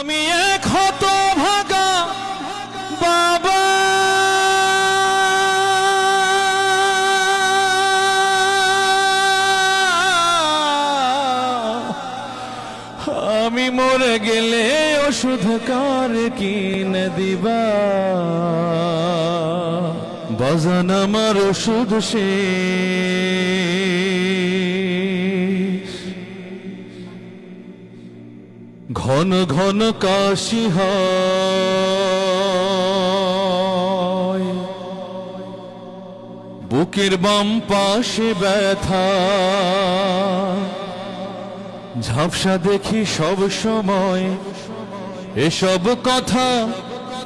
আমি এক হতভাগা বাবা, আমি মরে গেলে ওষুধ কার কিনে দিবা? বাজান আমার ওষুধ শেষ, ঘন ঘন কাশি হয়, বুকের বাম পাশে ব্যথা, ঝাপসা দেখি সব সময়। এসব কথা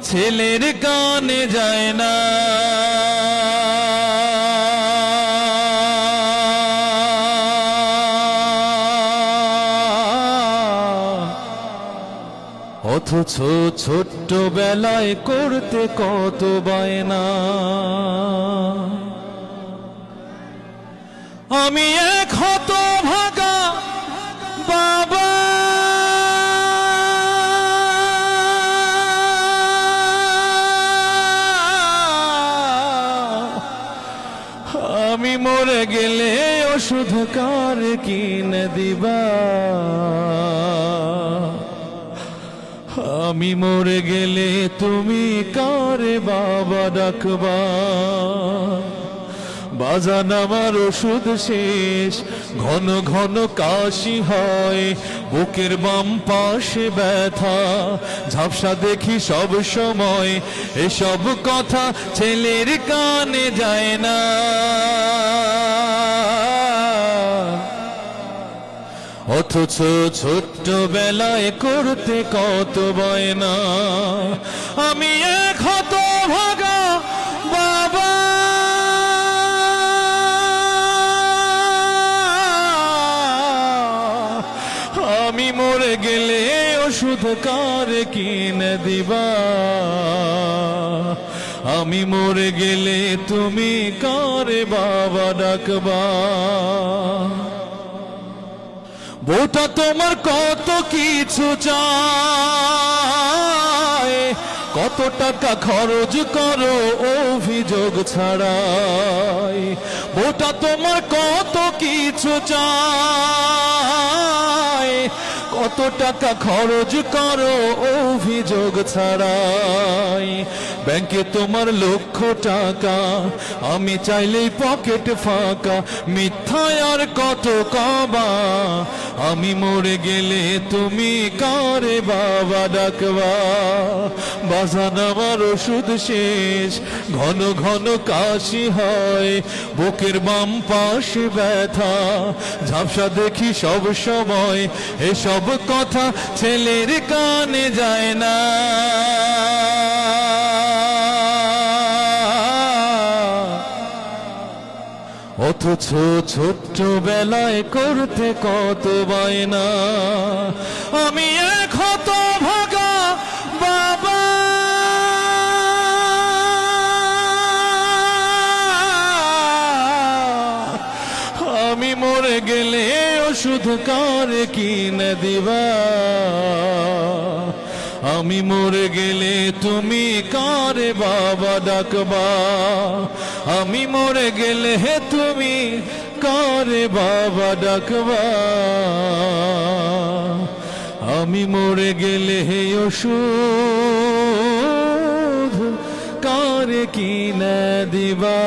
ছেলের কানে যায় না, অথচ ছোট্ট বেলায় করতে কত বায়না। আমি এক হতভাগা বাবা, আমি মরে গেলে ওষুধ কার কিনে দিবা? আমি মরে গেলে তুমি কারে বাবা ডাকবা? বাজান আমার ওষুধ শেষ, ঘন ঘন কাশি হয়, বুকের বাম পাশে ব্যথা, ঝাপসা দেখি সব সময়। এসব কথা ছেলের কানে যায় না, অথচ ছোট্ট বেলায় করতে কত বায়না। আমি এক হতভাগা বাবা, আমি মরে গেলে ওষুধ কার কিনে দিবা? আমি মরে গেলে তুমি কারে বাবা ডাকবা? বউটা তোমার কত কিছু চায়, কত টাকা খরচ করো অভিযোগ ছাড়াই। বউটা তোমার কত কিছু চায়, কত টাকা খরচ করো অভিযোগ ছাড়াই। ব্যাংকে তোমার লক্ষ টাকা, আমি চাইলেই পকেট ফাঁকা। মিথ্যায় আর কত কবা? আমি মরে গেলে তুমি কারে বাবা ডাকবা? বাজান আমার ওষুধ শেষ, ঘন ঘন কাশি হয়, বুকের বাম পাশে ব্যথা, ঝাপসা দেখি সব সময়। এসব কথা ছেলের কানে যায় না, অথচ ছোট্ট বেলায় করতে কত বায়না। আমি এক হতভাগা বাবা, আমি মরে গেলে ওষুধ কার কিনে দিবা? আমি মরে গেলে তুমি কারে বাবা ডাকবা? আমি মরে গেলে তুমি কারে বাবা ডাকবা? আমি মরে গেলে ওষুধ কারে কিনে দিবা?